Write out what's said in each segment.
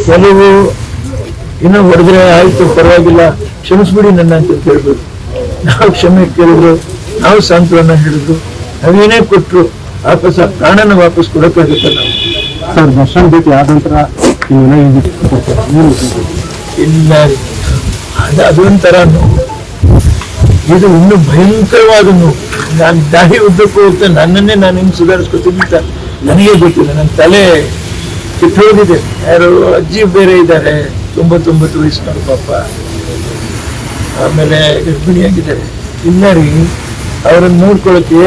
ಕೆಲವು ಇನ್ನೂ ಹೊಡೆದ್ರೆ ಆಯ್ತು ಪರವಾಗಿಲ್ಲ ಕ್ಷಮಿಸ್ಬಿಡಿ ನನ್ನ ಅಂತ ಕೇಳ್ಬೋದು. ನಾವು ಕ್ಷಮೆ ಕೇಳಿದ್ರು, ನಾವು ಸಾಂತ್ವನ ಹೇಳಿದ್ರು, ನಾವೇನೇ ಕೊಟ್ರು ವಾಪಸ್ ಆ ಪ್ರಾಣನ ವಾಪಸ್ ಕೊಡಕ್ಕಾಗುತ್ತೆ ನಾವು. ಸರ್ ದರ್ಶನ್ ಭೇಟಿ ಆದ ನಂತರ ಇಲ್ಲ ಅದೊಂಥರ ನೋವು. ಇದು ಇನ್ನೂ ಭಯಂಕರವಾದ ನೋವು. ನಾನು ದಾರಿ ಉದ್ದಕ್ಕೂ ಹೋಗ್ತಾ ನನ್ನನ್ನೇ ನಾನು ಹಿಂಗೆ ಸುಧಾರಿಸ್ಕೊತೀನಿ ಅಂತ ನನಗೆ ಗೊತ್ತಿಲ್ಲ. ನನ್ನ ತಲೆ ಕಿತ್ತೋದಿದೆ. ಯಾರು ಅಜ್ಜಿ ಬೇರೆ ಇದ್ದಾರೆ, 99 ವಯಸ್ಸಿನವ್ರು ಪಾಪ, ಆಮೇಲೆ ಗರ್ಭಿಣಿಯಾಗಿದ್ದಾರೆ. ಇಲ್ಲ ರೀ, ಅವರನ್ನು ನೋಡ್ಕೊಳ್ಳೋಕೆ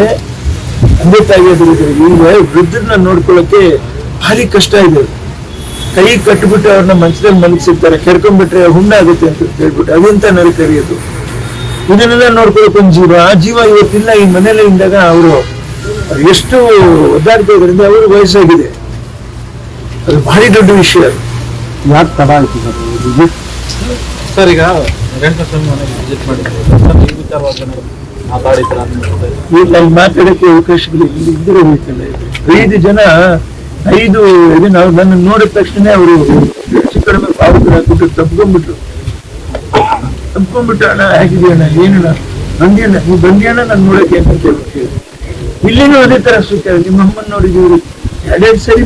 ತಂದೆ ತಾಯಿಯಾದ್ರು ಈಗ ವೃದ್ಧರನ್ನ ನೋಡ್ಕೊಳ್ಳೋಕೆ ಭಾರಿ ಕಷ್ಟ ಇದೆ. ಕೈ ಕಟ್ಬಿಟ್ಟು ಅವ್ರನ್ನ ಮಂಚದಲ್ಲಿ ಮಲಗಿಸಿರ್ತಾರೆ, ಕೆರ್ಕೊಂಡ್ಬಿಟ್ರೆ ಹುಣ್ಣಾಗುತ್ತೆ ಅಂತ ಹೇಳ್ಬಿಟ್ಟು ಅದಂತ ನರಿ ಕರೆಯೋದು. ಇದನ್ನೆಲ್ಲ ನೋಡ್ಕೊಳಕ್ ಒಂದು ಜೀವ, ಆ ಜೀವ ಇವತ್ತಿಲ್ಲ ಈ ಮನೇಲಿ ಇಂದಾಗ ಅವರು ಎಷ್ಟು ಒದ್ದಾಡ್ತಾ ಇದ್ರಿಂದ ಅವರು ವಯಸ್ಸಾಗಿದೆ. ಅದು ಭಾರಿ ದೊಡ್ಡ ವಿಷಯ. ಯಾಕೆ ತಡ ಆಯ್ತು ಸರ್? ಈಗ ವೆಂಕಟೇಶ್ವರ ಮನೆಗೆ ವಿಸಿಟ್ ಮಾಡಿದ್ರು, ಈ ವಿಚಾರವಾಗಿ ಮಾತಾಡಿದ್ರ? ಇಲ್ಲಿ ಅಲ್ಲಿ ಮಾತಾಡಕ್ಕೆ ಅವಕಾಶಗಳು ಇಲ್ಲಿ ಇದ್ದಿರಬೇಕಲ್ಲ. 5 ಜನ 5 ನಾವು ನನ್ನ ನೋಡಿದ ತಕ್ಷಣ ಅವರು ಹೆಚ್ಚು ಕಡಿಮೆ ಪಾವತಿ ಹಾಕ್ಬಿಟ್ಟು ತಪ್ಕೊಂಡ್ಬಿಟ್ರು. ಅಣ್ಣ ಹೇಗಿದೆಯಣ್ಣ, ಏನಣ್ಣ ಬಂದಿಯಣ್ಣ, ನೀವು ಬಂದಿಯಣ್ಣ ನಾನು ನೋಡಕ್ಕೆ ಅಂತ ಹೇಳ್ಬಿಟ್ಟು ಇಲ್ಲಿನೂ ಅದೇ ತರ ಸುತ್ತ. ನಿಮ್ಮ ಅಮ್ಮನ ನೋಡಿದೀವಿ 2 ಸರಿ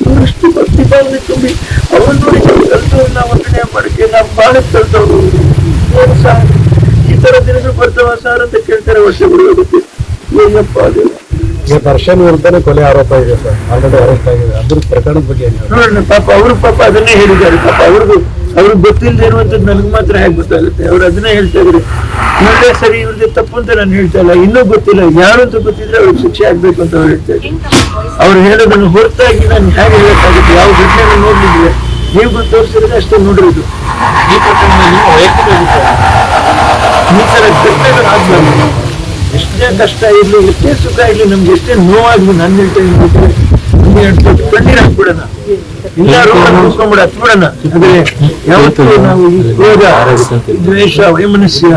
ಅವರಷ್ಟು ಭಕ್ತಿ ಭಾವನೆ ತುಂಬಿ ಅವ್ರು ನೋಡಿ ಕಲ್ತವ್ರು ನಾವು ವರ್ಣನೆ ಮಾಡಕ್ಕೆ ನಾವು ಬಾಳ ಕಲ್ತವ್ರು. ಈ ತರ ದಿನಗಳು ಬರ್ತಾವ ಸರ್ ಅಂತ ಕೇಳ್ತಾರೆ. ವರ್ಷಗಳು ಹೋಗುತ್ತೆ. ಏನಪ್ಪ ಅದು ದರ್ಶನ್ ವಿರುದ್ಧನೇ ಕೊಲೆ ಆರೋಪ ಇದೆ ಸರ್, ಆಲ್ರೆಡಿ ಅರೆಸ್ಟ್ ಆಗಿದೆ. ಅದ್ರ ಪ್ರಕರಣದ ಬಗ್ಗೆ ನೋಡೋಣ. ಪಾಪ ಅವರು ಅದನ್ನೇ ಹೇಳಿದ್ದಾರೆ. ಪಾಪ ಅವ್ರಿಗೆ ಗೊತ್ತಿಲ್ಲದೆ ಇರುವಂತದ್ದು ನನಗೆ ಮಾತ್ರ ಹೇಗೆ ಗೊತ್ತಾಗುತ್ತೆ. ಅವ್ರು ಅದನ್ನೇ ಹೇಳ್ತಾ ಇದ್ರು. ಇವ್ರದೇ ಸರಿ ಇವ್ರದೇ ತಪ್ಪು ಅಂತ ನಾನು ಹೇಳ್ತಾ ಇಲ್ಲ. ಇನ್ನೂ ಗೊತ್ತಿಲ್ಲ, ಯಾರು ಅಂತ ಗೊತ್ತಿದ್ರೆ ಅವ್ರಿಗೆ ಶಿಕ್ಷೆ ಆಗ್ಬೇಕು ಅಂತ ಅವ್ರು ಹೇಳ್ತಾ ಇದ್ರು. ಅವ್ರು ಹೇಳೋದನ್ನು ಹೊರತಾಗಿ ನಾನು ಹೇಗೆ ಹೇಳಕ್ಕಾಗುತ್ತೆ? ಯಾವ ಘಟನೆ ನೋಡ್ಲಿದ್ರೆ ನೀವು ತೋರಿಸಿದ್ರೆ ಅಷ್ಟೇ ನೋಡಿರೋದು. ಈ ಪ್ರಕರಣದಲ್ಲಿ ವೈಯಕ್ತಿಕ ಈ ತರ ಘಟನೆಗಳು ಆಗ್ಬಾರ್ದು. ಎಷ್ಟೇ ಕಷ್ಟ ಇರ್ಲಿ, ಎಷ್ಟೇ ಸುಖ ಇರ್ಲಿ, ನಮ್ಗೆ ಎಷ್ಟೇ ನೋವಾಗ್ಲಿ, ನಾನು ಹೇಳ್ತಾ ಇದ್ದೀನಿ ಕಣ್ಣೀರ್ ಹಾಕ್ಬಿಡೋಣ, ಎಲ್ಲರೂ ಕೂಸ್ಕೊಂಡ್ಬಿಡ ಹತ್ಬಿಡೋಣ. ಆದ್ರೆ ಯಾವತ್ತೂ ನಾವು ಈ ಕ್ರೋಧ, ದ್ವೇಷ, ವೈಮನಸ್ಯ,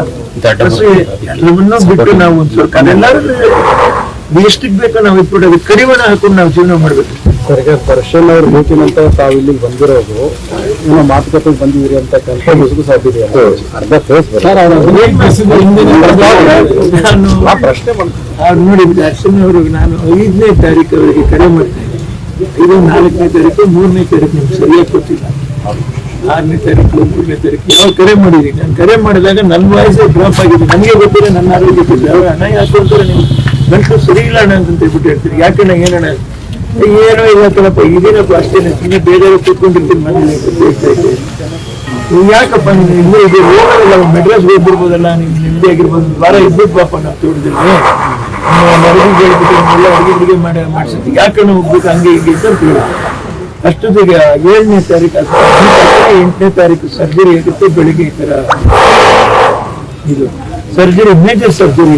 ಅಸೂಯೆ ಎಲ್ಲವನ್ನೂ ಬಿಟ್ಟು ನಾವು ಒಂದು ಸ್ವಲ್ಪ ಅದೆಲ್ಲರೂ ಎಷ್ಟಿಗೆ ಬೇಕೋ ನಾವು ಇಟ್ಬಿಡೋದು ಕಡಿವಾಣ ಹಾಕೊಂಡು ನಾವು ಜೀವನ ಮಾಡ್ಬೇಕು. ಸರ್, ಈಗ ದರ್ಶನ್ ಅವ್ರ ಭೇಟಿ ನಂತರ ತಾವು ಇಲ್ಲಿಗೆ ಬಂದಿರೋದು ಏನೋ ಮಾತುಕತೆಗೆ ಬಂದಿದ್ದೀರಿ ಅಂತ ಮುಸುಗು ಸಾಧ್ಯತೆ ಅರ್ಧ ಫೇಸ್ ಸರ್. ನಾನು ಪ್ರಶ್ನೆ ನೋಡಿ ದರ್ಶನ್ ಅವ್ರಿಗೆ ನಾನು 5ನೇ ತಾರೀಕು ಅವರಿಗೆ ಕರೆ ಮಾಡ್ತೇನೆ. ಇದು 4ನೇ ತಾರೀಕು 3ನೇ ತಾರೀಕು ನಿಮ್ಗೆ ಸರಿಯಾಗಿ ಗೊತ್ತಿಲ್ಲ. 6ನೇ ತಾರೀಕು 3ನೇ ತಾರೀಕು ಯಾವ ಕರೆ ಮಾಡಿದೀನಿ. ನಾನು ಕರೆ ಮಾಡಿದಾಗ ನನ್ನ ವಾಯ್ಸೇ ಡ್ರಾಪ್ ಆಗಿದೆ. ನನಗೆ ಗೊತ್ತಿಲ್ಲ ನನ್ನ ಆರೋಗ್ಯ ಗೊತ್ತಿಲ್ಲ. ಅವ್ರು ಅಣ್ಣ ಯಾಕೆ ಅಂತಾರೆ ನೀವು ಗಂಟು ಸರಿ ಇಲ್ಲ ಅಣ್ಣ ಅಂತ ಹೇಳ್ಬಿಟ್ಟು ಹೇಳ್ತೀರಿ. ಯಾಕಣ್ಣ ಏನಣ್ಣ? ಏನೋ ಇಲ್ಲ ಕಣಪ್ಪ, ಇದೇನಪ್ಪ ಅಷ್ಟೇನೆ, ಇನ್ನೇ ಬೇರೆ ಕೂತ್ಕೊಂಡಿರ್ತೀನಿ ಮನೇಲಿ ಹೇಳ್ತಾ ಇದ್ದೆ. ನೀವು ಯಾಕಪ್ಪ ನೀನು ಇಲ್ಲೇ ಇದೆ ಹೋಗೋದಿಲ್ಲ, ಮೆಡ್ರಾಸ್ಗೆ ಹೋಗ್ಬಿಡ್ಬೋದಲ್ಲ, ನೀವು ನಿಮ್ಮದೇ ಆಗಿರ್ಬೋದು, ವಾರ ಇದ್ಬಿಟ್ಟು ಪಾಪ ನಾವು ತೋಟದಲ್ಲಿ ಮರಗಿಗೆ ಹೇಳ್ಬಿಟ್ಟು ಎಲ್ಲ ಅಡುಗೆ ಮಾಡಿಸುತ್ತೆ, ಯಾಕಣ್ಣ ಹೋಗ್ಬೇಕು ಹಂಗೆ ಹೀಗೆ ಅಂತ ಹೇಳಿ. ಅಷ್ಟೊತ್ತಿಗೆ 7ನೇ ತಾರೀಕು 8ನೇ ತಾರೀಕು ಸರ್ಜರಿ ಆಗುತ್ತೆ. ಬೆಳಿಗ್ಗೆ ಈ ತರ ಇದು ಸರ್ಜರಿ, ಮೇಜರ್ ಸರ್ಜರಿ